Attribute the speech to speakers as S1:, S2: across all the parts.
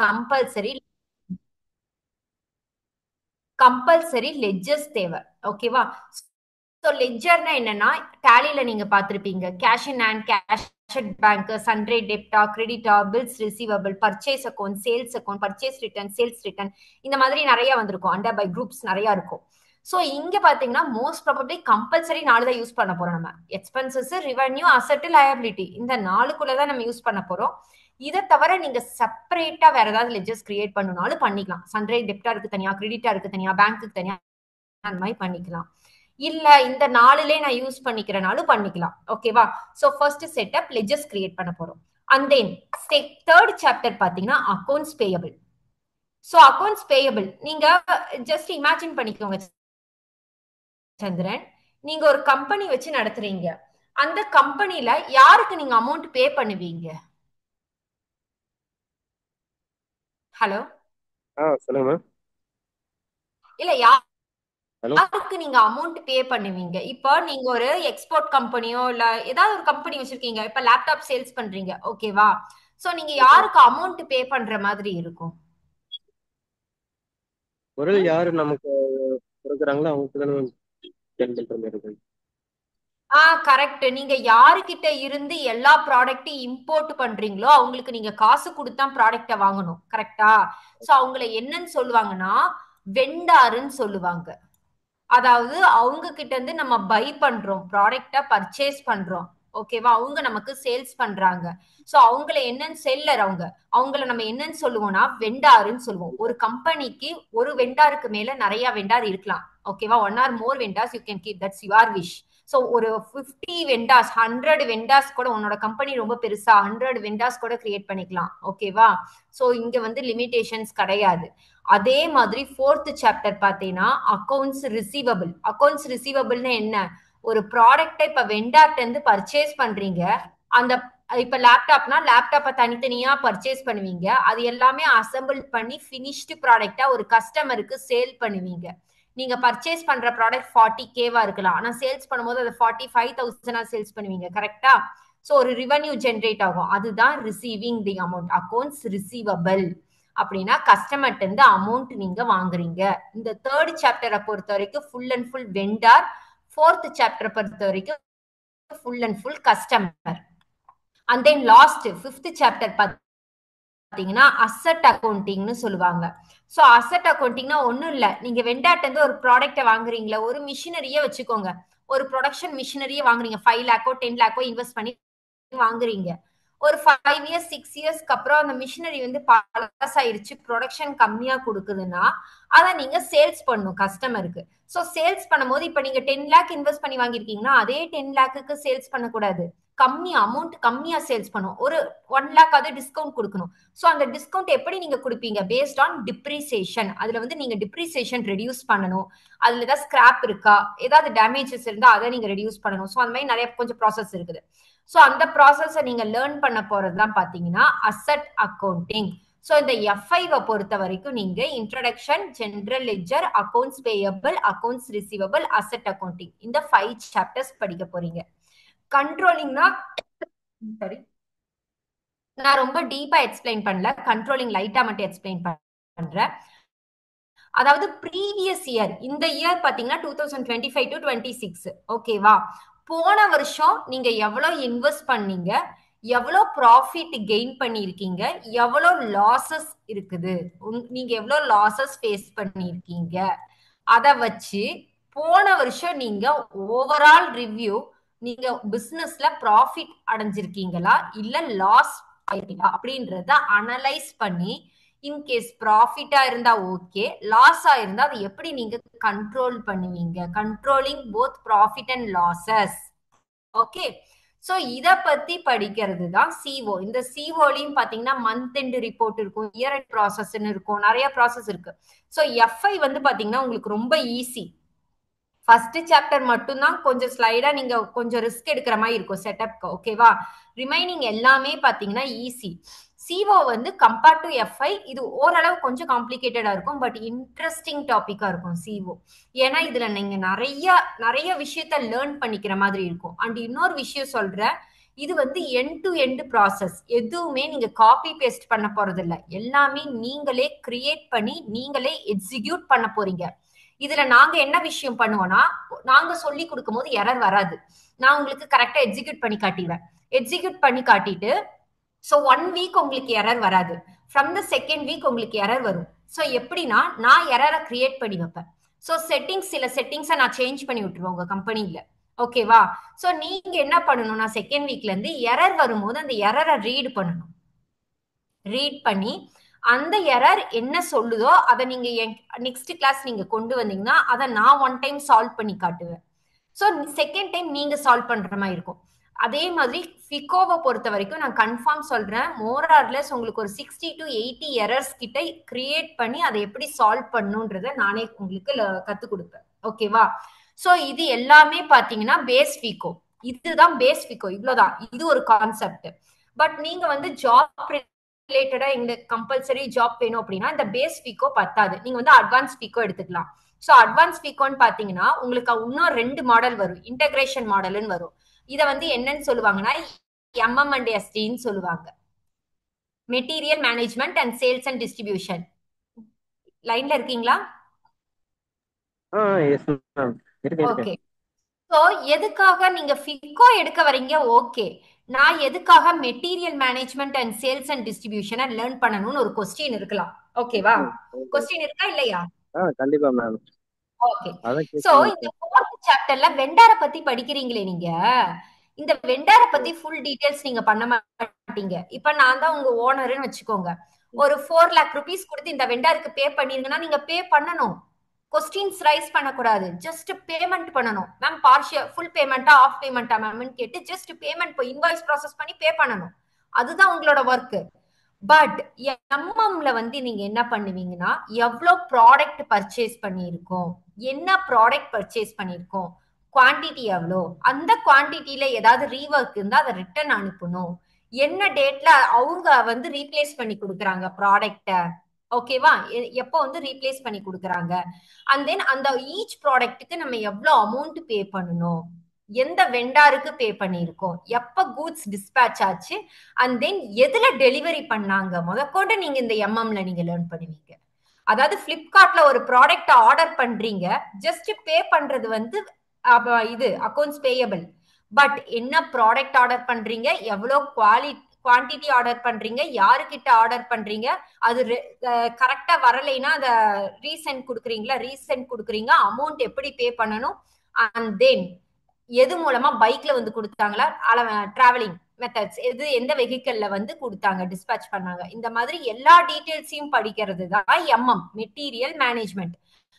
S1: Compulsory compulsory ledgers தேவை. ஓகேவா? So லெட்ஜர்னா என்னன்னா, டேலில நீங்க பார்த்திருப்பீங்க. Cash in hand, cash at bank, sundry டெப்டா, கிரெடிட்டா, bills receivable, purchase account, sales account, purchase return, sales return, இந்த மாதிரி நிறைய வந்திருக்கும். அண்டர் பை குரூப்ஸ் நிறைய இருக்கும். ஸோ இங்க பாத்தீங்கன்னா மோஸ்ட் ப்ராபப்ளி கம்பல்சரி 4 தான் யூஸ் பண்ண போறோம் நம்ம. எக்ஸ்பென்சஸ், ரெவென்யூ, அசெட், லயபிலிட்டி, இந்த 4க்குள்ளதான் நம்ம யூஸ் பண்ண போறோம். இதை தவிர நீங்க செப்பரேட்டா வேற ஏதாவது லெட்ஜர்ஸ் கிரியேட் பண்ணணும்னாலும் பண்ணிக்கலாம். சன்ட்ரே டெப்டா இருக்கு தனியா, கிரெடிட்டா இருக்கு தனியா, பேங்க்கு தனியா, அந்த மாதிரி பண்ணிக்கலாம். இல்ல இந்த 4லே நான் யூஸ் பண்ணிக்கிறனாலும் பண்ணிக்கலாம். ஓகேவா? So first setup ledgers create பண்ண போறோம். அண்ட் தென் தேர்ட் சாப்டர் பாத்தீங்கன்னா accounts payable. So accounts payable நீங்க ஜஸ்ட் இமேஜின் பண்ணிக்கோங்க சந்திரன். நீங்க ஒரு கம்பெனி வச்சு நடத்துறீங்க. அந்த கம்பெனில யாருக்கு நீங்க அமௌண்ட் பே பண்ணுவீங்க? ஹலோ,
S2: சொல்லுங்க மேம்.
S1: இல்ல
S2: ஹலோ.
S1: யாருக்கு நீங்க அமௌண்ட் பே பண்ணுவீங்க? இப்போ நீங்க ஒரு எக்ஸ்போர்ட் கம்பெனியோ இல்ல ஏதாவது ஒரு கம்பெனி வச்சிருக்கீங்க. இப்ப லேப்டாப் சேல்ஸ் பண்றீங்க. ஓகேவா? சோ நீங்க
S2: ஓகே.
S1: யாருக்கு அமௌண்ட் பே பண்ற மாதிரி இருக்கும்?
S2: பொருள் யாரு நமக்கு கொடுக்குறாங்களோ அவங்களுக்கு தானே ஸ்கேன் பண்ற மாதிரி இருக்கும்.
S1: கரெக்ட். நீங்க யாருகிட்ட இருந்து எல்லா ப்ராடக்ட்டையும் இம்போர்ட் பண்றீங்களோ அவங்களுக்கு நீங்க காசு கொடுத்தா ப்ராடக்ட வாங்கணும். கரெக்டா? சோ அவங்கள என்னன்னு சொல்லுவாங்கன்னா வெண்டாருன்னு சொல்லுவாங்க. அதாவது அவங்க கிட்ட இருந்து நம்ம பை பண்றோம், ப்ராடக்ட பர்ச்சேஸ் பண்றோம். ஓகேவா? அவங்க நமக்கு சேல்ஸ் பண்றாங்க. சோ அவங்கள என்னன்னு செல்லர் அவங்க. அவங்கள நம்ம என்னன்னு சொல்லுவோம்னா வெண்டாருன்னு சொல்லுவோம். ஒரு கம்பெனிக்கு ஒரு வெண்டாருக்கு மேல நிறைய வெண்டார் இருக்கலாம். ஓகேவா? One or more vendors you can keep, that's your wish. So ஒரு 50 வெண்டார்ஸ், 100 வெண்டார்ஸ் கூட, உன்னோட கம்பெனி ரொம்ப பெருசா 100 வெண்டார்ஸ் கூட கிரியேட் பண்ணிக்கலாம். ஓகேவா? சோ இங்க வந்து லிமிடேஷன்ஸ் கிடையாது. அதே மாதிரி ஃபோர்த் சாப்டர் பாத்தீங்கன்னா அக்கவுண்ட்ஸ் ரிசீவபிள். அக்கவுண்ட்ஸ் ரிசீவபிள்னா என்ன? ஒரு ப்ராடக்ட்டை இப்ப வெண்டார்ட்ட இருந்து பர்ச்சேஸ் பண்றீங்க. அந்த இப்ப லேப்டாப்னா லேப்டாப்பை தனித்தனியா பர்ச்சேஸ் பண்ணுவீங்க. அது எல்லாமே அசெம்பிள் பண்ணி பினிஷ்டு ப்ராடக்டா ஒரு கஸ்டமருக்கு சேல் பண்ணுவீங்க. நீங்க பர்ச்சேஸ் பண்ற ப்ராடக்ட் 40K இருக்கலாம். ஆனா சேல்ஸ் பண்ணும்போது அதை 45,000 சேல்ஸ் பண்ணுவீங்க. கரெக்டா? சோ ஒரு ரெவென்யூ ஜென்ரேட் ஆகும். அதுதான் receiving the amount. Accounts receivable அப்படின்னா கஸ்டமர்ட்ட இருந்து அமௌண்ட் நீங்க வாங்குறீங்க. இந்த தேர்ட் சாப்டரை பொறுத்த வரைக்கும் full and full vendor. Fourth சாப்டரை பொறுத்த வரைக்கும் full and full customer. And then last fifth chapter பாத்தீங்கன்னா அசெட் அக்கௌண்டிங்னு சொல்லுவாங்க. சோ அசெட் அக்கௌண்டிங்னா ஒண்ணும் இல்ல. நீங்க வெண்டார்ட்ட இருந்து ஒரு ப்ராடக்ட வாங்குறீங்களா, ஒரு மிஷினரியே வச்சுக்கோங்க. ஒரு ப்ரொடக்ஷன் மிஷினரியே வாங்குறீங்க. 5 லேக்கோ 10 லேக்கோ இன்வெஸ்ட் பண்ணி வாங்குறீங்க. ஒரு 5 இயர்ஸ் 6 இயர்ஸ்க்கு அப்புறம் அந்த மிஷினரி வந்து பழசாயிருச்சு, ப்ரொடக்ஷன் கம்மியா கொடுக்குதுன்னா அதை நீங்க சேல்ஸ் பண்ணணும் கஸ்டமருக்கு. சோ சேல்ஸ் பண்ணும்போது இப்ப நீங்க 10 லேக் இன்வெஸ்ட் பண்ணி வாங்கிருக்கீங்கன்னா அதே 10 லேக்குக்கு சேல்ஸ் பண்ணக்கூடாது. கம்மி அமௌண்ட் கம்மியா சேல்ஸ் பண்ணும். ஒரு 1 லேக் அது டிஸ்கவுண்ட் கொடுக்கணும். சோ அந்த டிஸ்கவுண்ட் எப்படி நீங்க கொடுப்பீங்க? Based on depreciation. அதுல வந்து நீங்க டிப்ரிசியேஷன் ரெடியூஸ் பண்ணணும். அதுல ஏதாவது ஸ்கிராப் இருக்கா, ஏதாவது டேமேஜஸ் இருந்தா அதை நீங்க ரெடியூஸ் பண்ணணும். சோ அந்த மாதிரி நிறைய கொஞ்சம் ப்ராசஸ் இருக்குது. சோ அந்த ப்ராசஸை நீங்க லேர்ன் பண்ண போறதுதான் பாத்தீங்கன்னா அசெட் அக்கௌண்டிங். சோ இந்த F5 பொறுத்த வரைக்கும் நீங்க introduction, general ledger, accounts payable, accounts receivable, asset accounting, இந்த 5 சாப்டர்ஸ் படிக்க போறீங்க. கண்ட்ரோலிங்னா, சாரி, நான் ரொம்ப டீப்பா எக்ஸ்பிளைன் பண்ணல. கண்ட்ரோலிங் லைட்டா மட்டும் எக்ஸ்பிளைன் பண்றேன். அதாவது ப்ரீவியஸ் இயர், இந்த இயர் பாத்தீங்கன்னா 2025 to 26. ஓகேவா? போன வருஷம் நீங்க எவ்வளவு இன்வெஸ்ட் பண்ணீங்க, எவ்வளவு ப்ராஃபிட் கெயின் பண்ணிருக்கீங்க, எவ்வளவு லாசஸ் இருக்குது, நீங்க எவ்வளவு லாசஸ் ஃபேஸ் பண்ணிருக்கீங்க, அத வச்சு போன வருஷம் நீங்க ஓவரால் ரிவ்யூ, நீங்க பிசினஸ்ல ப்ராஃபிட் அடைஞ்சிருக்கீங்களா இல்ல லாஸ் ஆயிருக்கீங்களா அப்படின்றத அனலைஸ் பண்ணி, இன்கேஸ் ப்ராஃபிட்டா இருந்தா ஓகே, லாஸா இருந்தா அதை எப்படி நீங்க கண்ட்ரோல் பண்ணுவீங்க. Controlling both profit and losses. Okay? So இத பத்தி படிக்கிறது தான் சிஓ. இந்த சிஓலையும் பாத்தீங்கன்னா மந்த் எண்ட் ரிப்போர்ட் இருக்கும், இயர் எண்ட் ப்ராசஸ் இருக்கும், நிறைய ப்ராசஸ் இருக்கு. சோ எஃப்ஐ வந்து பாத்தீங்கன்னா உங்களுக்கு ரொம்ப ஈஸி. ஃபர்ஸ்ட் சாப்டர் மட்டும்தான் கொஞ்சம் ஸ்லைடா நீங்க கொஞ்சம் ரிஸ்க் எடுக்கிற மாதிரி இருக்கும் செட்டப்க்கு. ஓகேவா? ரிமைனிங் எல்லாமே பாத்தீங்கன்னா ஈஸி. சிஓ வந்து கம்பேர்ட் டு எஃப்ஐ இது ஓரளவு கொஞ்சம் காம்ப்ளிகேட்டடா இருக்கும். பட் இன்ட்ரெஸ்டிங் டாபிக்கா இருக்கும் சிஓ. ஏன்னா இதுல நீங்க நிறைய நிறைய விஷயத்த லேர்ன் பண்ணிக்கிற மாதிரி இருக்கும். அண்ட் இன்னொரு விஷயம் சொல்றேன், இது வந்து எண்ட் டு எண்ட் ப்ராசஸ். எதுவுமே நீங்க காப்பி பேஸ்ட் பண்ண போறது இல்ல. எல்லாமே நீங்களே கிரியேட் பண்ணி நீங்களே எக்ஸிக்யூட் பண்ண போறீங்க. இதுல நாங்க என்ன விஷயம் பண்ணுவோம்னா, நாங்க சொல்லி கொடுக்கும்போது எரர் வராது. நான் உங்களுக்கு கரெக்டா எக்ஸிக்யூட் பண்ணி காட்டிடுவேன். எக்ஸிக்யூட் பண்ணி காட்டிட்டு ஸோ 1 வீக் உங்களுக்கு எரர் வராது. ஃப்ரம் த செகண்ட் வீக் உங்களுக்கு எரர் வரும். ஸோ எப்படின்னா நான் எரரை கிரியேட் பண்ணி வைப்பேன். ஸோ சில செட்டிங்ஸை நான் சேஞ்ச் பண்ணி விட்டுருவேன் உங்க கம்பெனில. ஓகேவா? ஸோ நீங்க என்ன பண்ணணும்னா செகண்ட் வீக்ல இருந்து எரர் வரும்போது அந்த எரரை ரீட் பண்ணணும். ரீட் பண்ணி அந்த எரர் என்ன சொல்லுதோ அதை நீங்க நெக்ஸ்ட் கிளாஸ் நீங்க கொண்டு வந்தீங்கன்னா அதை நான் 1 டைம் சால்வ் பண்ணி காட்டுவேன். ஸோ செகண்ட் டைம் நீங்க சால்வ் பண்ற மாதிரி இருக்கும். அதே மாதிரி ஃபிகோவை பொறுத்த வரைக்கும் நான் கன்ஃபார்ம் சொல்றேன், மோர் ஆர்லெஸ் உங்களுக்கு ஒரு 60 to 80 எரர்ஸ் கிட்ட கிரியேட் பண்ணி அதை எப்படி சால்வ் பண்ணுன்றத நானே உங்களுக்கு கத்து கொடுப்பேன். ஓகேவா? ஸோ இது எல்லாமே பாத்தீங்கன்னா பேஸ் ஃபிகோ. இதுதான் பேஸ் ஃபிகோ. இவ்வளவுதான். இது ஒரு கான்செப்ட். பட் நீங்க வந்து ஜாப் ரிலேட்டடா எங்களுக்கு கம்பல்சரி ஜாப் வேணும் அப்படின்னா இந்த பேஸ் ஃபிகோ பத்தாது. நீங்க வந்து அட்வான்ஸ் ஃபிகோ எடுத்துக்கலாம். ஸோ அட்வான்ஸ் ஃபிகோன்னு பாத்தீங்கன்னா உங்களுக்கு இன்னும் 2 மாடல் வரும். இன்டகிரேஷன் மாடல்னு வரும். இத வந்து என்னன்னு சொல்லுவாங்கன்னா MM&STன்னு சொல்லுவாங்க. Material management and sales and distribution. லைன்ல இருக்கீங்களா?
S2: எஸ் மேம், இருக்கேன்
S1: ஓகே.
S2: இருக்கேன்.
S1: சோ எதுக்காக நீங்க ஃபிகோ எடுக்க வரீங்க? ஓகே. நான் எதுக்காக material management and sales and டிஸ்ட்ரிபியூஷனை லேர்ன் பண்ணணும்னு ஒரு கொஸ்டின் இருக்கலாம். ஓகேவா? கொஸ்டின் இருக்கா இல்லையா?
S2: கண்டிப்பா மேம்.
S1: ஓகே.
S2: அதான்
S1: சோ
S2: கேட்கணும்.
S1: இந்த 4th சாப்டர்ல வெண்டார பத்தி படிக்கிறீங்களே நீங்க, இந்த வெண்டார பத்தி ஃபுல் டீடைல்ஸ் நீங்க பண்ண மாட்டீங்க. இப்ப நான் தான் உங்க ஓனர்னு வச்சுக்கோங்க. ஒரு 4 lakh rupees கொடுத்து இந்த வெண்டாருக்கு பே பண்ணிருங்கன்னா நீங்க பே பண்ணணும். கொஸ்டின்ஸ் ரைஸ் பண்ணக்கூடாது. ஜஸ்ட் பேமெண்ட் பண்ணணும். மேம் பார்ஷியல் ஃபுல் பேமெண்டா ஆஃப் பேமெண்டா மேம்னு கேட்டு ஜஸ்ட் பேமெண்ட் போய் இன்வாய்ஸ் ப்ராசஸ் பண்ணி பே பண்ணணும். அதுதான் உங்களோட ஒர்க். பட் எம்எம்ல வந்து நீங்க என்ன பண்ணுவீங்கன்னா எவ்வளவு ப்ராடக்ட் பர்ச்சேஸ் பண்ணியிருக்கோம், என்ன ப்ராடக்ட் பர்ச்சேஸ் பண்ணியிருக்கோம், குவான்டிட்டி எவ்வளோ, அந்த குவான்டிட்டியில ஏதாவது ரீவர்க் இருந்தா அதை ரிட்டர்ன் அனுப்பணும், என்ன டேட்ல அவங்க வந்து ரீப்ளேஸ் பண்ணி கொடுக்குறாங்க ப்ராடக்ட. ஓகேவா? எப்போ வந்து ரீப்ளேஸ் பண்ணி கொடுக்குறாங்க. அண்ட் தென் அந்த ஈச் ப்ராடக்ட்டுக்கு நம்ம எவ்வளவு அமௌண்ட் பே பண்ணணும், எந்த வெண்டாருக்கு பே பண்ணியிருக்கோம், எப்ப கூட்ஸ் டிஸ்பேச் ஆச்சு, அண்ட் தென் எதுல டெலிவரி பண்ணாங்க முதற்கொண்டு நீங்க இந்த எம்எம்ல நீங்க லேர்ன் பண்ணுவீங்க. அதாவது பிளிப்கார்ட்ல ஒரு ப்ராடக்ட் ஆர்டர் பண்றீங்க, ஜஸ்ட் பே பண்றது வந்து இது அக்கௌண்ட்ஸ் பேயபிள். பட் என்ன ப்ராடக்ட் ஆர்டர் பண்றீங்க, எவ்வளவு குவான்டிட்டி ஆர்டர் பண்றீங்க, யாருக்கிட்ட ஆர்டர் பண்றீங்க, அது கரெக்டா வரலைன்னா அத ரீசெண்ட் கொடுக்குறீங்களா, ரீசெண்ட் கொடுக்குறீங்க, அமௌண்ட் எப்படி பே பண்ணணும், அண்ட் தென் எது மூலமா பைக்ல வந்து கொடுத்தாங்களா, டிராவலிங் மெத்தட்ஸ் எது, எந்த வெஹிக்கல்ல வந்து கொடுத்தாங்க, டிஸ்பேச் பண்ணாங்க, இந்த மாதிரி எல்லா டீடைல்ஸையும் படிக்கிறது தான் எம்எம், மெட்டீரியல் மேனேஜ்மெண்ட்.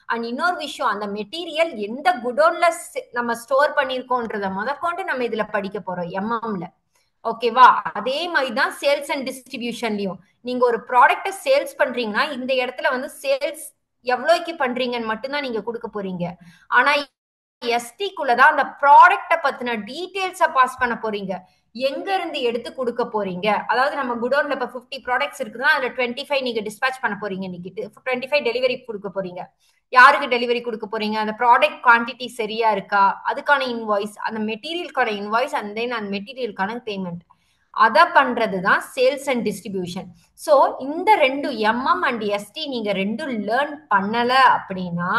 S1: அண்ட் இன்னொரு விஷயம், அந்த மெட்டீரியல் எந்த குடோன்ல நம்ம ஸ்டோர் பண்ணிருக்கோன்றத முதற்கொண்டு நம்ம இதுல படிக்க போறோம் எம்எம்ல. ஓகேவா? அதே மாதிரிதான் சேல்ஸ் அண்ட் டிஸ்ட்ரிபியூஷன்லயும் நீங்க ஒரு ப்ராடக்ட சேல்ஸ் பண்றீங்கன்னா இந்த இடத்துல வந்து சேல்ஸ் எவ்வளவுக்கு பண்றீங்கன்னு மட்டும்தான் நீங்க கொடுக்க போறீங்க. ஆனா எஸ்டிக்குள்ளதான் அந்த ப்ராடக்ட பத்தின டீடைல்ஸ பாஸ் பண்ண போறீங்க. எங்க இருந்து எடுத்து கொடுக்க போறீங்க, அதாவது நம்ம குடோன்ல இப்ப 50 ப்ராடக்ட்ஸ் இருக்குன்னா அதுல 25 நீங்க டிஸ்பேச் பண்ண போறீங்க, இன்னைக்கு 25 டெலிவரி கொடுக்க போறீங்க. யாருக்கு டெலிவரி கொடுக்க போறீங்க, அந்த ப்ராடக்ட் குவான்டிட்டி சரியா இருக்கா, அதுக்கான இன்வாய்ஸ், அந்த மெட்டீரியலுக்கான இன்வாய்ஸ், அண்ட் தென் அந்த மெட்டீரியலுக்கான பேமெண்ட், அத பண்றதுதான் சேல்ஸ் அண்ட் டிஸ்ட்ரிபியூஷன். சோ இந்த 2 எம்எம் அண்ட் எஸ்டி நீங்க 2 லேர்ன் பண்ணல அப்படின்னா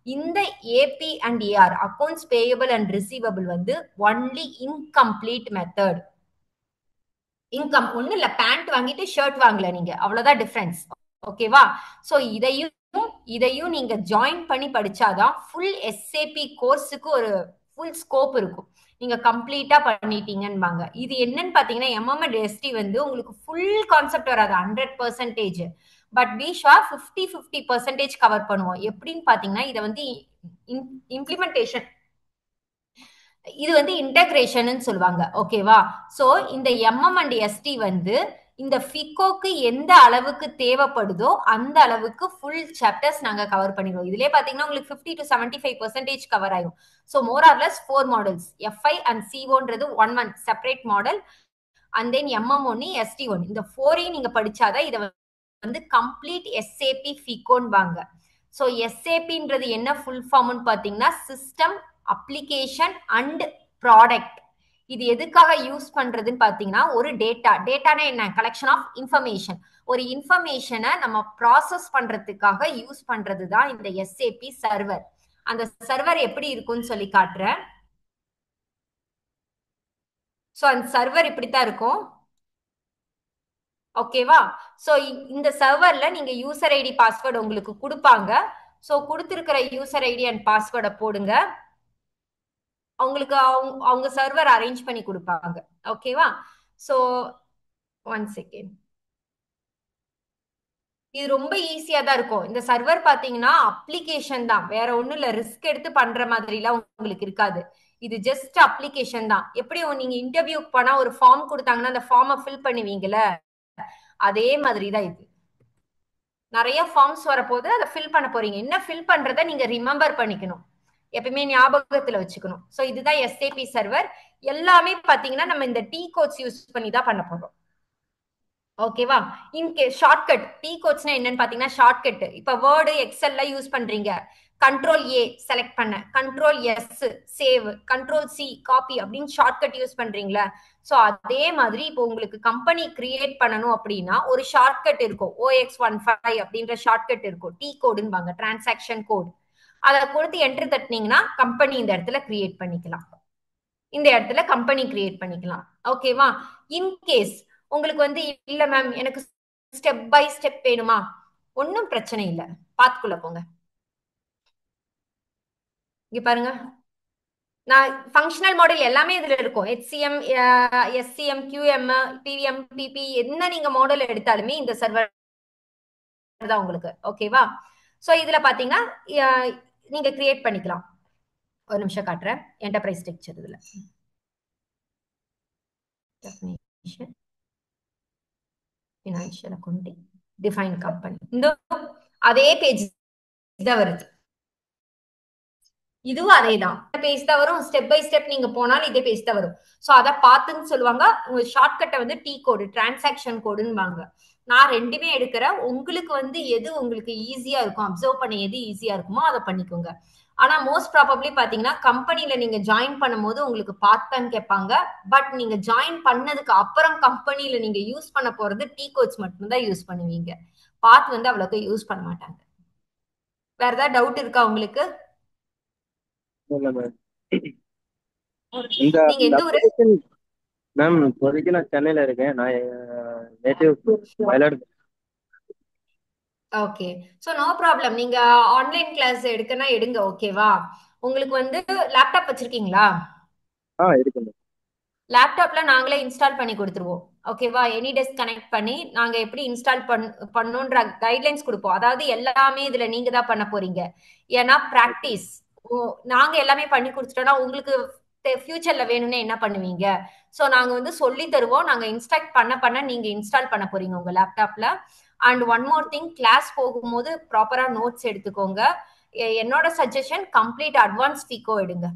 S1: இந்த AP and AR accounts payable and receivable வந்து ஒன்லி இன்கம்ப்ளீட் மெத்தட். இன்கம் ஒண்ணு இல்ல, பேண்ட் வாங்கிட்டு ஷர்ட் வாங்கல நீங்க, அவ்வளவுதான் டிஃபரன்ஸ். ஓகேவா? சோ இதையும் நீங்க ஜாயின் பண்ணி படிச்சாதான் ஃபுல் எஸ்ஏபி கோர்ஸுக்கு ஒரு ஃபுல் ஸ்கோப் இருக்கும். நீங்க கம்ப்ளீட்டா பண்ணிட்டீங்கன்பாங்க. இது என்னன்னு பாத்தீங்கன்னா எம்எம் எஸ்டி வந்து உங்களுக்கு ஃபுல் கான்செப்ட் வராது 100%. பட் பீஷா 50% கவர் பண்ணுவோம். எப்படின்னு பாத்தீங்கன்னா இதை வந்து இம்ப்ளிமெண்டேஷன், இது வந்து இன்டகிரேஷன் சொல்லுவாங்க. ஓகேவா? சோ இந்த எம்எம் அண்ட் எஸ்டி வந்து இந்த ஃபிகோக்கு எந்த அளவுக்கு தேவைப்படுதோ அந்த அளவுக்கு ஃபுல் சாப்டர்ஸ் நாங்க கவர் பண்ணிடுவோம். இதுலயே பாத்தீங்கன்னா உங்களுக்கு 50 to 75% கவர் ஆயிடும். So more or less 4 models, FI and சிஓன்றது 1 month separate model, and then MM ஒன்னு எஸ்டி ஒன், இந்த 4ஐயும் நீங்க படிச்சாதான் இதை வந்து கம்ப்ளீட் எஸ்ஏபி ஃபிகோன்னு வாங்க. சோ எஸ்ஏபின்றது என்ன ஃபுல் ஃபார்ம்னு பாத்தீங்கன்னா சிஸ்டம் அப்ளிகேஷன் அண்ட் ப்ராடக்ட். இது எதுக்காக யூஸ் பண்றதுன்னு பாத்தீங்கன்னா, ஒரு டேட்டானா என்ன? Collection of information. ஒரு இன்ஃபர்மேஷனை நம்ம ப்ராசஸ் பண்றதுக்காக யூஸ் பண்றதுதான் இந்த எஸ்ஏபி சர்வர். அந்த சர்வர் எப்படி இருக்கும்னு சொல்லி காட்டுறேன். சோ அந்த சர்வர் இப்படித்தான் இருக்கும். ஓகேவா? சோ இந்த சர்வர்ல நீங்க யூசர் ஐடி பாஸ்வேர்டு உங்களுக்கு கொடுப்பாங்க. சோ கொடுத்திருக்கிற யூசர் ஐடி அண்ட் பாஸ்வேர்டை போடுங்க. அவங்களுக்கு அவங்க சர்வர் அரேஞ்ச் பண்ணி கொடுப்பாங்க. ஓகேவா? So 1 second. இது ரொம்ப ஈஸியா தான் இருக்கும். இந்த சர்வர் பாத்தீங்கன்னா அப்ளிகேஷன் தான், வேற ஒண்ணும் இல்ல. ரிஸ்க் எடுத்து பண்ற மாதிரி எல்லாம் உங்களுக்கு இருக்காது. இது ஜஸ்ட் அப்ளிகேஷன் தான். எப்படி நீங்க இன்டர்வியூ பண்ணா ஒரு ஃபார்ம் கொடுத்தாங்கன்னா அந்த ஃபார்மை ஃபில் பண்ணுவீங்கல்ல, அதே மாதிரி தான் இது. நிறைய ஃபார்ம்ஸ் வரப்போது அதை ஃபில் பண்ண போறீங்க. என்ன ஃபில் பண்றதை நீங்க ரிமெம்பர் பண்ணிக்கணும், எப்பயுமே ஞாபகத்துல வச்சுக்கணும். சோ இதுதான் எஸ்ஏபி சர்வர். எல்லாமே பாத்தீங்கன்னா நம்ம இந்த டீ கோட்ஸ் யூஸ் பண்ணி தான் பண்ண போறோம். ஓகேவா? இன்கேஸ் ஷார்ட்கட் டீ கோட்ஸ்னா என்னன்னு பாத்தீங்கன்னா ஷார்ட்கட். இப்ப வேர்டு எக்ஸல்ல யூஸ் பண்றீங்க, கண்ட்ரோல் ஏ செலக்ட் பண்ண, control S save, control C copy அப்படின்னு ஷார்ட்கட் யூஸ் பண்றீங்களா? சோ அதே மாதிரி இப்போ உங்களுக்கு கம்பெனி கிரியேட் பண்ணணும் அப்படின்னா ஒரு ஷார்ட்கட் இருக்கும். OX15 அப்படின்ற ஷார்ட்கட் இருக்கும். டீ கோடுன்னு டிரான்சாக்ஷன் கோட். அதை கொடுத்து என்ட்ரு தட்டினீங்கன்னா கம்பெனி இந்த இடத்துல கிரியேட் பண்ணிக்கலாம். இந்த இடத்துல கம்பெனி கிரியேட் பண்ணிக்கலாம். ஓகேவா? இன்கேஸ் உங்களுக்கு வந்து இல்ல மேம் எனக்கு ஸ்டெப் பை ஸ்டெப் வேணுமா, ஒன்னும் பிரச்சனை இல்ல. பாத்துக்குள்ள போங்க. இங்க பாருங்க, நான் ஃபங்க்ஷனல் மாடல் எல்லாமே இதுல இருக்கும். HCM, SCM, QM, PVM, PP என்ன நீங்க மாடல் எடுத்தாலுமே இந்த சர்வர் தான் உங்களுக்கு. ஓகேவா? சோ இதுல பாத்தீங்கன்னா நீங்க கிரியேட் பண்ணிக்கலாம். ஒரு நிமிஷம் காட்டுறேன். என்டர்பிரைஸ் ஸ்ட்ரக்சர் இதுல definition, financial accounting, define company. இந்த அதே பேஜ் தான் வருது. இதுவும் அதே தான் பேஜ் தான் வரும். ஸ்டெப் பை ஸ்டெப் நீங்க போனாலும் இதே பேஜ் தான் வரும். சோ அத பார்த்துன்னு சொல்லுவாங்க. உங்க ஷார்ட்கட்டை வந்து டீ கோடு, டிரான்சாக்ஷன் கோடுன்னு. நான் ரெண்டுமே எடுக்கிறேன். உங்களுக்கு வந்து எது உங்களுக்கு ஈஸியா இருக்கும், அப்சர்வ் பண்ண எது ஈஸியா இருக்குமோ அதை பண்ணிக்கோங்க. ஆனா மோஸ்ட் ப்ராபப்ளி பாத்தீங்கன்னா கம்பெனில நீங்க ஜாயின் பண்ணும்போது உங்களுக்கு பார்த்தான்னு கேட்பாங்க. பட் நீங்க ஜாயின் பண்ணதுக்கு அப்புறம் கம்பெனில நீங்க யூஸ் பண்ண போறது டீ கோட்ஸ் மட்டும்தான் யூஸ் பண்ணுவீங்க. பாத் வந்து அவ்வளவுக்கு யூஸ் பண்ண மாட்டாங்க. வேற ஏதாவது டவுட் இருக்கா உங்களுக்கு?
S2: இல்ல மேம். இந்த
S1: நீங்க
S2: இந்த
S1: எந்த ஊரு?
S2: அப்ளிகேஷன் மேம், இப்போதைக்கு நான் சென்னையில இருக்கேன். நான் நேட்டிவ் Mayiladuthurai.
S1: Okay. So no problem. நீங்க ஆன்லைன் கிளாஸ் எடுக்கனா எடுங்க. ஓகேவா? உங்களுக்கு வந்து லேப்டாப் வச்சிருக்கீங்களா?
S2: இருக்கு மேம்.
S1: லேப்டாப்ல நாங்களே இன்ஸ்டால் பண்ணி கொடுத்துருவோம். ஓகேவா? எனி டெஸ்க் கனெக்ட் பண்ணி நாங்க எப்படி இன்ஸ்டால் பண்ணுன்ற கைட்லைன்ஸ் கொடுப்போம். அதாவது எல்லாமே இதுல நீங்க தான் பண்ண போறீங்க. ஏன்னா பிராக்டிஸ் நாங்க எல்லாமே பண்ணி கொடுத்துட்டோம்னா உங்களுக்கு ஃபியூச்சர்ல வேணும்னு என்ன பண்ணுவீங்க? சோ நாங்க வந்து சொல்லி தருவோம். நாங்க இன்ஸ்ட்ரக்ட் பண்ண நீங்க இன்ஸ்டால் பண்ண போறீங்க உங்க லேப்டாப்ல. And one more thing, class போகும்போது ப்ராப்பரா நோட்ஸ் எடுத்துக்கோங்க. என்னோட சஜஷன் கம்ப்ளீட் அட்வான்ஸ் ஃபிகோ எடுங்க.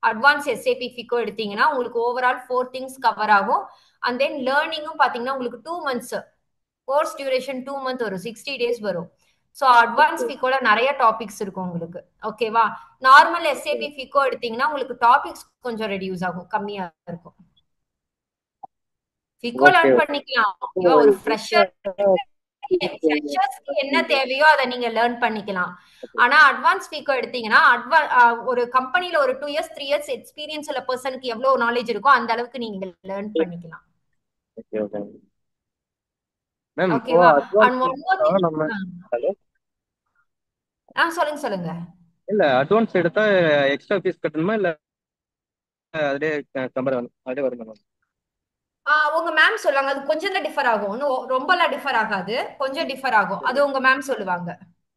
S1: அட்வான்ஸ் எஸ்ஏபி ஃபிகோ எடுத்தீங்கன்னா உங்களுக்கு ஓவரால் 4 திங்ஸ் கவர் ஆகும். அண்ட் தென் லேர்னிங்கும் பாத்தீங்கன்னா உங்களுக்கு 2 மந்த்ஸ் கோர்ஸ் டியூரேஷன் 2 மந்த் வரும், 60 டேஸ் வரும். சோ அட்வான்ஸ் ஃபிகோல நிறைய டாபிக்ஸ் இருக்கும் உங்களுக்கு. ஓகேவா? நார்மல் எஸ்ஏபி ஃபிகோ எடுத்தீங்கன்னா உங்களுக்கு டாபிக்ஸ் கொஞ்சம் ரெடியூஸ் ஆகும், கம்மியா இருக்கும். ஃபிகோ லேர்ன் பண்ணிக்கலாம். ஓகேவா? ஒரு ஃப்ரெஷர்ஸ்க்கு என்ன தேவையோ அதை நீங்க லேர்ன் பண்ணிக்கலாம். ஆனா அட்வான்ஸ் ஃபிகோ எடுத்தீங்கன்னா ஒரு கம்பெனில ஒரு 2 இயர்ஸ் 3 இயர்ஸ் எக்ஸ்பீரியன்ஸ் உள்ள பர்சனுக்கு எவ்வளவு நாலேஜ் இருக்கோ அந்த அளவுக்கு நீங்க லேர்ன் பண்ணிக்கலாம்.
S2: மேம் இப்போ
S1: ஓகேவா? And
S2: advance
S1: one more thing.
S2: நம்ம ஹலோ
S1: சொல்லுங்க.
S2: இல்ல அட்வான்ஸ் எடுத்தா எக்ஸ்ட்ரா ஃபீஸ் கட்டணுமா இல்ல அதிலே கம்பேர் அதிலே வருமா மேம்?
S1: உங்க மேம் சொல்லுவாங்க. அது கொஞ்சம் தான் டிஃபர் ஆகும். ஒன்னும் ரொம்பலாம் டிஃபர் ஆகாது, கொஞ்சம் டிஃபர் ஆகும். அது உங்க மேம் சொல்லுவாங்க.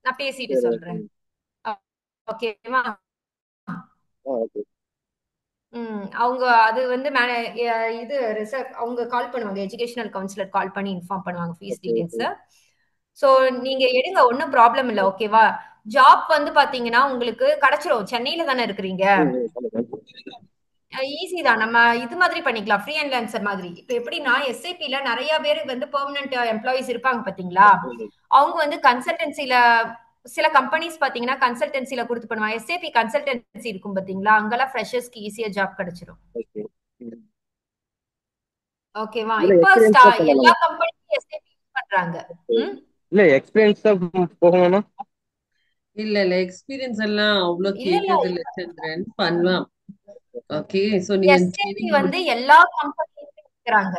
S1: நான் பேசிட்டு
S2: சரி,
S1: சொல்றேன். ஓகேவா?
S2: ஓகே.
S1: அவங்க அது வந்து இது அவங்க கால் பண்ணுவாங்க. எஜுகேஷனல் கவுன்சிலர் கால் பண்ணி இன்ஃபார்ம் பண்ணுவாங்க fees
S2: okay,
S1: details.
S2: Okay.
S1: So நீங்க எடுங்க, ஒன்னும் ப்ராப்ளம் இல்ல. ஓகேவா? ஜாப் வந்து பாத்தீங்கன்னா உங்களுக்கு கிடைச்சிரும். சென்னையில தானே இருக்கிறீங்க. ஈஸி தான். நம்ம இது மாதிரி பண்ணிக்கலாம், ஃப்ரீ அண்ட் லான்சர் மாதிரி. இப்ப எப்படின்னா எஸ்ஐபில நிறைய பேர் வந்து பெர்மனன்ட் எம்ப்ளாயிஸ் இருப்பாங்க பாத்தீங்களா? அவங்க வந்து கன்சல்டன்சில சில கம்பெனிஸ் பாத்தீங்கன்னா கன்சல்டன்சில கொடுத்து பண்ணுவாங்க. எஸ்ஏபி கன்சல்டன்சி இருக்கும் பாத்தீங்களா? அங்கெல்லாம் ஃப்ரெஷர்ஸ்க்கு ஈஸியா ஜாப் கிடைச்சிடும்.
S2: ஓகே.
S1: ஓகேவா?
S2: இல்ல
S1: இப்போ
S2: எக்ஸ்பீரியன்ஸா
S1: எல்லா
S2: பண்ணலாம்.
S1: கம்பெனியும் எஸ்ஏபி யூஸ் பண்றாங்க. ம்.
S2: இல்ல எக்ஸ்பீரியன்ஸா போகணும்னா
S3: இல்ல இல்ல எக்ஸ்பீரியன்ஸ் எல்லாம் அவ்வளவு
S1: இல்ல இல்ல
S3: கேட்டது இல்ல சந்திரன். பண்ணலாம். ஓகே, சோ நீங்க
S1: எஸ்ஏபி
S3: ட்ரைனிங்
S1: வந்து எல்லா கம்பெனியும் இருக்கிறாங்க.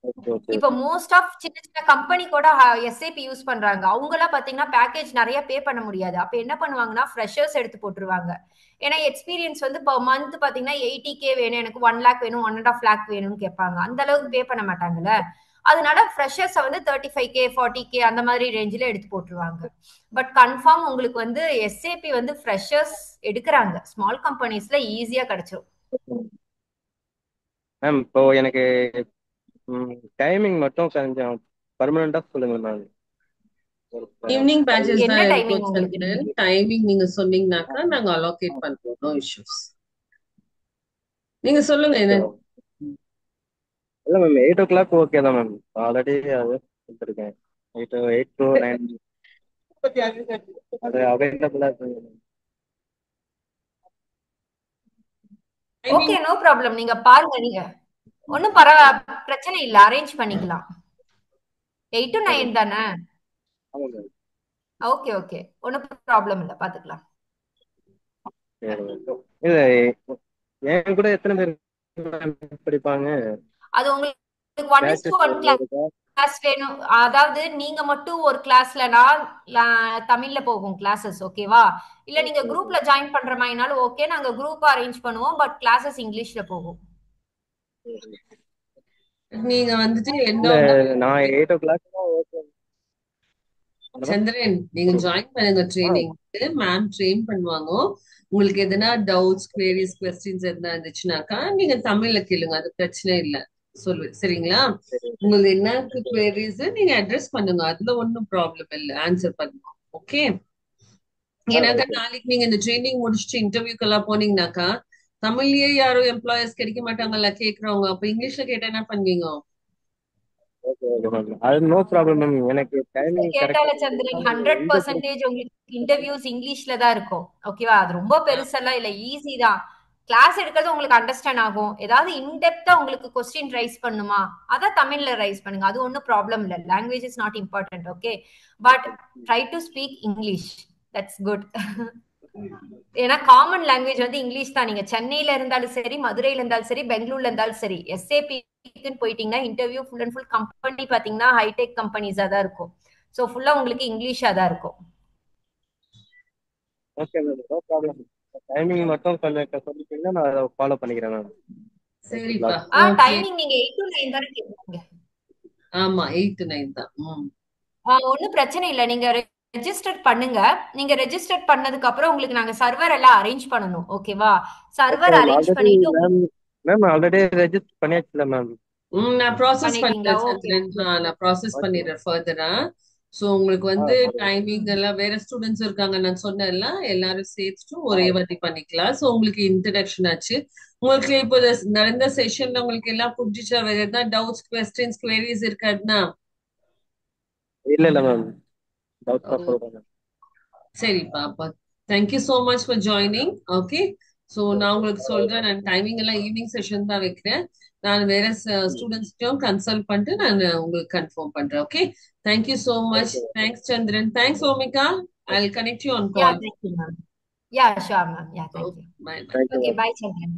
S2: ஓகே ஓகே
S1: இப்ப மோஸ்ட் ஆஃப் சின்ன சின்ன கம்பெனி கூட எஸ்ஏபி யூஸ் பண்றாங்க. அவங்க எல்லாம் பாத்தீங்கன்னா பேக்கேஜ் நிறைய பே பண்ண முடியாது. அப்ப என்ன பண்ணுவாங்கன்னா ஃப்ரெஷர்ஸ் எடுத்து போட்டுருவாங்க. ஏன்னா எக்ஸ்பீரியன்ஸ் வந்து இப்போ மந்த் பாத்தீங்கன்னா 80K வேணும், எனக்கு 1 lakh வேணும், 1.5 lakh வேணும்னு கேட்பாங்க. அந்த அளவுக்கு பே பண்ண மாட்டாங்கல்ல. அதனால ஃப்ரெஷர்ஸ் வந்து 35K 40K அந்த மாதிரி ரேஞ்சில எடுத்து போட்டுருவாங்க. பட் கன்ஃபார்ம் உங்களுக்கு வந்து எஸ்ஏபி வந்து ஃப்ரெஷர்ஸ் எடுக்கிறாங்க. ஸ்மால் கம்பெனிஸ்ல ஈஸியா கிடைச்சிரும்.
S2: மேம். இப்போ எனக்கு டைமிங் மட்டும் கொஞ்சம் பர்மனண்டா சொல்லுங்க மேம். ஒரு
S3: ஈவினிங் பேட்சஸ்
S1: என்ன
S3: தான் இருக்கும்
S1: டைமிங் உங்களுக்கு
S3: சந்திரன்.
S1: நீங்க
S3: டைமிங் நீங்க சொன்னீங்கன்னாக்கா நாங்க அலோகேட் பண்றோம். No issues. நீங்க சொல்லுங்க
S2: ஓகே
S3: என்ன.
S2: மேம். இல்ல மேம் 8 o'clock ஓகே தான் மேம். ஆல்ரெடி அது கொடுத்துருக்கேன். 8 to 9 அது அவைலபிளா இருக்கு.
S1: Okay,
S3: timing
S1: no problem. நீங்க பாருங்க. நீங்க ஒன்னும் பிரச்சனை இல்ல. அரேஞ்ச் பண்ணிக்கலாம். 8 to
S2: சரி
S1: 9 தானே?
S2: ஆமாம் மேம்.
S1: ஓகே ஓகே, ஒன்னும் ப்ராப்ளம் இல்ல, பாத்துக்கலாம்.
S2: சரி மேம். இல்ல என் கூட எத்தனை பேர் படிப்பாங்க?
S1: அது உங்களுக்கு 1:1
S2: பேச்சஸ் இருக்கா?
S1: கிளாஸ் வேணும். அதாவது நீங்க மட்டும் ஒரு கிளாஸ்லனா தமிழ்ல போகும் கிளாஸஸ், ஓகேவா? இல்ல நீங்க
S2: ஓகே ஓகே.
S1: குரூப்ல ஜாயின் பண்ற மாதிரினாலும் ஓகே, நாங்க குரூப் அரேஞ்ச் பண்ணுவோம். பட் கிளாஸஸ் இங்கிலீஷ்ல போகும்.
S3: நீங்க வந்துட்டு எண்ட்
S2: இல்ல
S3: ஆஃப் த
S2: நான் 8 o'clock தான் ஓகே.
S3: சந்திரன், நீங்க ஜாயின் பண்ணுங்க
S2: ஆ
S3: ட்ரைனிங்க்கு. மேம் ட்ரெயின் பண்ணுவாங்க. உங்களுக்கு எதனா டவுட்ஸ், குவேரிஸ், கொஸ்டின்ஸ் எதனா இருந்துச்சுனாக்கா நீங்க தமிழ்ல கேளுங்க. அது பிரச்சனை இல்ல. சொல்லு, சரிங்களா?
S2: சரி
S3: உங்களுக்கு என்ன
S2: ஓகே மேம்.
S3: குவேரிஸ் நீங்க அட்ரஸ் பண்ணுங்க. அதுல ஒன்றும் ப்ராப்ளம் இல்ல. ஆன்சர் பண்ணுவோம். ஓகே. ஏன்னாக்கா
S2: ஓகே
S3: நாளைக்கு நீங்க இந்த ட்ரைனிங் முடிச்சுட்டு இன்டர்வியூக்கு எல்லாம் போனீங்கன்னாக்கா தமிழ்லயே யாரும் எம்ப்ளாயர்ஸ் கிடைக்க மாட்டாங்கல்ல கேக்குறவங்க. அப்ப இங்கிலீஷ்ல கேட்டா என்ன பண்ணுவீங்க?
S2: Okay okay ma'am. அது நோ ப்ராப்ளம் மேம். எனக்கு டைமிங் கரெக்டா
S1: கேட்டால சந்திரன்,
S2: இந்த
S1: 100% உங்களுக்கு இன்டர்வியூஸ் இங்கிலீஷ்ல தான் இருக்கும். ஓகேவா? அது ரொம்ப பெருசெல்லாம் இல்ல, ஈஸி தான். கிளாஸ் எடுக்கிறது உங்களுக்கு அண்டர்ஸ்டாண்ட் ஆகும். ஏதாவது இன்டெப்தா உங்களுக்கு கொஸ்டின் ரைஸ் பண்ணுமா, அதான் தமிழ்ல ரைஸ் பண்ணுங்க. அது ஒன்றும் ப்ராப்ளம் இல்ல. Language is not important. Okay, but try to speak English. That's good. ஏன்னா காமன் லாங்குவேஜ் வந்து இங்கிலீஷ் தான். நீங்க சென்னையில இருந்தாலும் சரி, மதுரையில இருந்தாலும் சரி, பெங்களூர்ல இருந்தாலும் சரி, எஸ்ஏபிக்குன்னு போயிட்டீங்கன்னா interview full and full company பாத்தீங்கன்னா ஹைடெக் கம்பெனிஸா தான் இருக்கும். ஸோ ஃபுல்லா உங்களுக்கு இங்கிலீஷா தான் இருக்கும்.
S2: Okay ma'am. No problem. Timing மட்டும் கொஞ்சம் சொல்லிட்டீங்கன்னா நான் அதை ஃபாலோ பண்ணிக்கிறேன் மேம். 8
S3: சரிப்பா.
S2: o'clock.
S3: ஓகே.
S1: டைமிங் நீங்க 8 to 9 தானே கேட்குறீங்க?
S3: ஆமா, 8 to 9 தான்.
S1: ஒன்றும் பிரச்சனை இல்லை. நீங்க ரெஜிஸ்டர் பண்ணுங்க. நீங்க ரெஜிஸ்டர் பண்ணதுக்கு அப்புறம் உங்களுக்கு நாங்க சர்வர் எல்லாம் அரேஞ்ச் பண்ணணும். ஓகேவா?
S2: Okay
S1: server
S2: ma'am.
S1: Arrange
S2: already
S1: பண்ணிட்டு
S2: மேம் மேம் ஆல்ரெடி ரெஜிஸ்டர் பண்ணியாச்சுல மேம்.
S3: நான் ப்ராசஸ்
S1: பண்ணிட்டீங்களா?
S3: பண்றேன்
S1: ஓகே
S3: சந்திரன். நான் ப்ராசஸ்
S2: ஓகே
S3: பண்ணிடுறேன் ஃபர்தரா. ஸோ உங்களுக்கு
S2: ஆ
S3: வந்து
S2: சரி
S3: டைமிங் எல்லாம் வேற ஸ்டூடெண்ட்ஸ் இருக்காங்க நான் சொன்னேன்ல, எல்லாரும் சேர்த்துட்டு ஒரே வாட்டி பண்ணிக்கலாம். ஸோ உங்களுக்கு இன்ட்ரடக்ஷன் ஆச்சு. உங்களுக்கு இப்போ நடந்த செஷன்ல உங்களுக்கு எல்லாம் புரிஞ்சுச்சா? வேற எதாவது டவுட்ஸ், கொஸ்டின்ஸ், குவரிஸ் இருக்காதுன்னா?
S2: இல்ல இல்ல மேம். டவுட் தான்
S3: ஓ,
S2: சொல்றேன்.
S3: சரிப்பா. அப்ப thank you so much for joining. Okay. So நான் உங்களுக்கு சொல்றேன். நான் டைமிங் எல்லாம் ஈவினிங் செஷன் தான் வைக்கிறேன். நான் வேற ஸ்டூடெண்ட்ஸ்டையும் கன்சல்ட் பண்ணிட்டு நான் உங்களுக்கு கன்ஃபார்ம் பண்றேன். Okay. Thank you so much.
S2: Okay
S3: thanks Chandran. Thanks Omika. I'll connect you on
S1: yeah,
S3: call.
S1: Thank you ma'am. Yeah, sure ma'am. Yeah,
S3: Oh,
S1: thank you.
S3: bye bye.
S2: Thank you
S1: okay,
S2: ma'am.
S1: Bye Chandran.